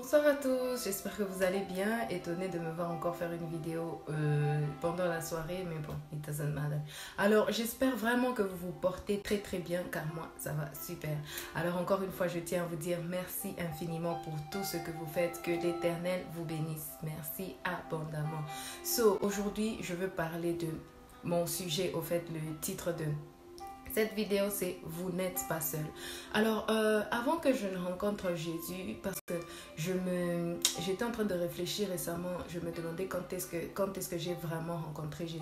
Bonsoir à tous, j'espère que vous allez bien. Étonné de me voir encore faire une vidéo pendant la soirée, mais bon, it doesn't matter. Alors, j'espère vraiment que vous vous portez très très bien, car moi, ça va super. Alors, encore une fois, je tiens à vous dire merci infiniment pour tout ce que vous faites, que l'Éternel vous bénisse. Merci abondamment. So, aujourd'hui, je veux parler de mon sujet, au fait, le titre de cette vidéo, c'est « Vous n'êtes pas seul ». Alors, avant que je ne rencontre Jésus, parce que j'étais en train de réfléchir récemment, je me demandais quand est-ce que j'ai vraiment rencontré Jésus.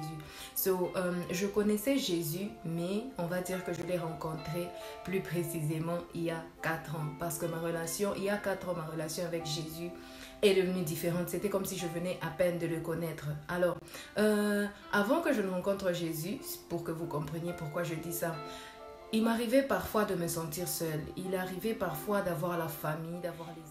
So, je connaissais Jésus, mais on va dire que je l'ai rencontré plus précisément il y a 4 ans. Parce que il y a 4 ans, ma relation avec Jésus est devenue différente. C'était comme si je venais à peine de le connaître. Alors, avant que je ne rencontre Jésus, pour que vous compreniez pourquoi je dis ça, il m'arrivait parfois de me sentir seule. Il arrivait parfois d'avoir la famille,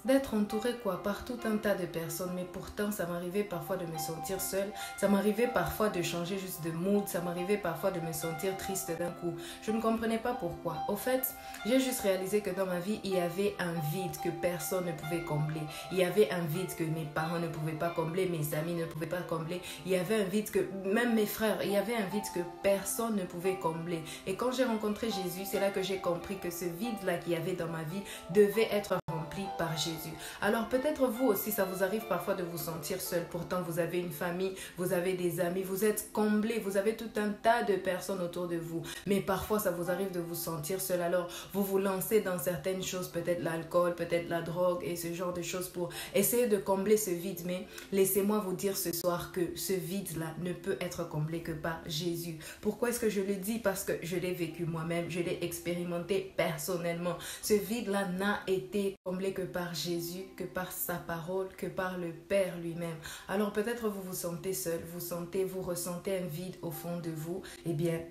d'être entourée par tout un tas de personnes. Mais pourtant, ça m'arrivait parfois de me sentir seule. Ça m'arrivait parfois de changer juste de mood. Ça m'arrivait parfois de me sentir triste d'un coup. Je ne comprenais pas pourquoi. Au fait, j'ai juste réalisé que dans ma vie, il y avait un vide que personne ne pouvait combler. Il y avait un vide que mes parents ne pouvaient pas combler, mes amis ne pouvaient pas combler. Il y avait un vide que, même mes frères, il y avait un vide que personne ne pouvait combler. Et quand j'ai rencontré Jésus, c'est là que j'ai compris que ce vide-là qu'il y avait dans ma vie devait être rempli par Jésus. Alors peut-être vous aussi, ça vous arrive parfois de vous sentir seul. Pourtant, vous avez une famille, vous avez des amis, vous êtes comblé, vous avez tout un tas de personnes autour de vous. Mais parfois, ça vous arrive de vous sentir seul. Alors, vous vous lancez dans certaines choses, peut-être l'alcool, peut-être la drogue et ce genre de choses pour essayer de combler ce vide. Mais laissez-moi vous dire ce soir que ce vide-là ne peut être comblé que par Jésus. Pourquoi est-ce que je le dis? Parce que je l'ai vécu moi-même, je l'ai expérimenté personnellement. Ce vide-là n'a été comblé que par Jésus, que par sa parole, que par le Père lui-même. Alors peut-être vous vous sentez seul, vous ressentez un vide au fond de vous. Eh bien,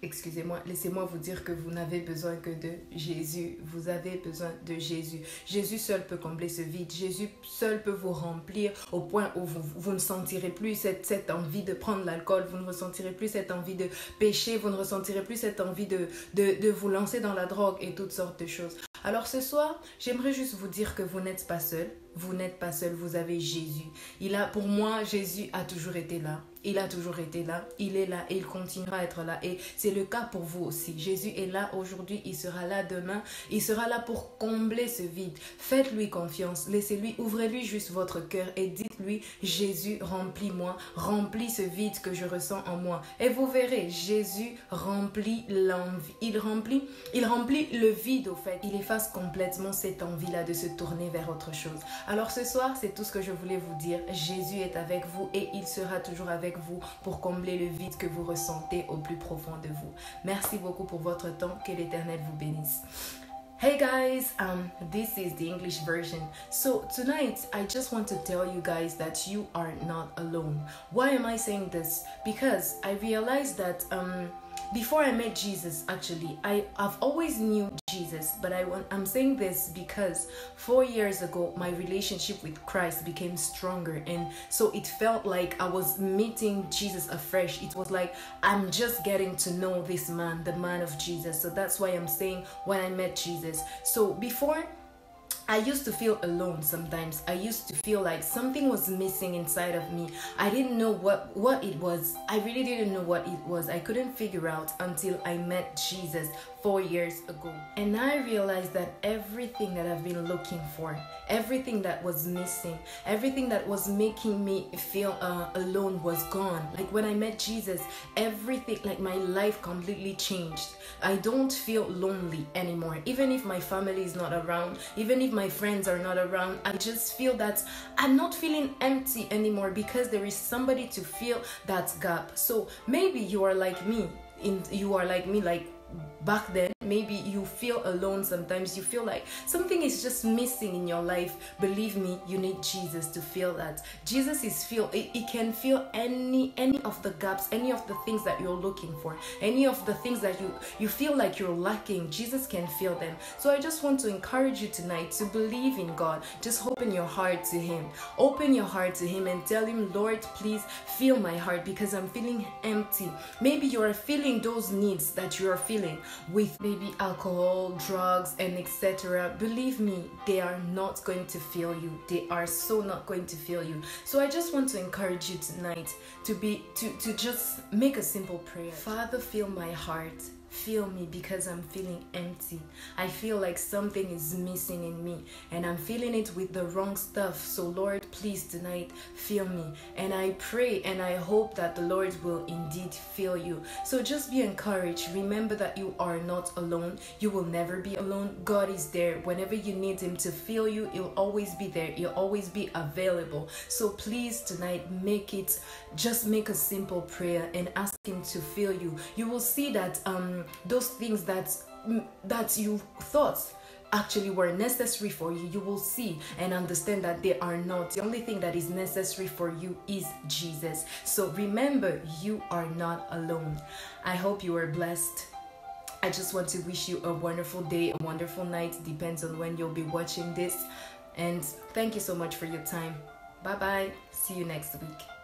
excusez-moi, laissez-moi vous dire que vous n'avez besoin que de Jésus. Vous avez besoin de Jésus. Jésus seul peut combler ce vide. Jésus seul peut vous remplir au point où vous ne sentirez plus cette envie de prendre l'alcool. Vous ne ressentirez plus cette envie de pécher. Vous ne ressentirez plus cette envie de vous lancer dans la drogue et toutes sortes de choses. Alors ce soir, j'aimerais juste vous dire que vous n'êtes pas seul. Vous n'êtes pas seul, vous avez Jésus. Pour moi, Jésus a toujours été là. Il a toujours été là, il est là et il continuera à être là. Et c'est le cas pour vous aussi. Jésus est là aujourd'hui, il sera là demain. Il sera là pour combler ce vide. Faites-lui confiance, laissez-lui, ouvrez-lui juste votre cœur et dites-lui, Jésus, remplis-moi, remplis ce vide que je ressens en moi. Et vous verrez, Jésus remplit l'envie. Il remplit le vide au fait. Il efface complètement cette envie-là de se tourner vers autre chose. Alors ce soir, c'est tout ce que je voulais vous dire. Jésus est avec vous et il sera toujours avec vous pour combler le vide que vous ressentez au plus profond de vous. Merci beaucoup pour votre temps. Que l'Éternel vous bénisse. Hey guys, this is the English version. So tonight, I just want to tell you guys that you are not alone. Why am I saying this? Because I realized that before I met Jesus, actually, I've always knew Jesus, but I'm saying this because 4 years ago, my relationship with Christ became stronger, and so it felt like I was meeting Jesus afresh. It was like I'm just getting to know this man, the man of Jesus. So that's why I'm saying when I met Jesus. So before, I used to feel alone sometimes. I used to feel like something was missing inside of me. I didn't know what it was. I really didn't know what it was. I couldn't figure out until I met Jesus 4 years ago. And I realized that everything that I've been looking for, everything that was missing, everything that was making me feel alone was gone. Like when I met Jesus, everything, like my life completely changed. I don't feel lonely anymore. Even if my family is not around, even if my friends are not around, I just feel that I'm not feeling empty anymore because there is somebody to fill that gap. So maybe you are like me, like back then. Maybe you feel alone sometimes. You feel like something is just missing in your life. Believe me, you need Jesus to fill that. Jesus is he can fill any of the gaps, any of the things that you're looking for, any of the things that you feel like you're lacking. Jesus can fill them. So I just want to encourage you tonight to believe in God. Just open your heart to Him. Open your heart to Him and tell Him, Lord, please fill my heart because I'm feeling empty. Maybe you are feeling those needs that you are feeling. with maybe alcohol, drugs, and etc., believe me, they are not going to fill you. They are so not going to fill you. So I just want to encourage you tonight to just make a simple prayer. Father, fill my heart. Fill me, because I'm feeling empty. I feel like something is missing in me and I'm feeling it with the wrong stuff. So Lord, please tonight fill me. And I pray and I hope that the Lord will indeed fill you. So just be encouraged. Remember that you are not alone. You will never be alone. God is there. Whenever you need him to fill you, he'll always be there. He'll always be available. So please tonight just make a simple prayer and ask him to fill you. You will see that those things that you thought actually were necessary for you, you will see and understand that they are not. The only thing that is necessary for you is Jesus. So remember, you are not alone. I hope you are blessed. I just want to wish you a wonderful day, a wonderful night, depends on when you'll be watching this. And thank you so much for your time. Bye bye. See you next week.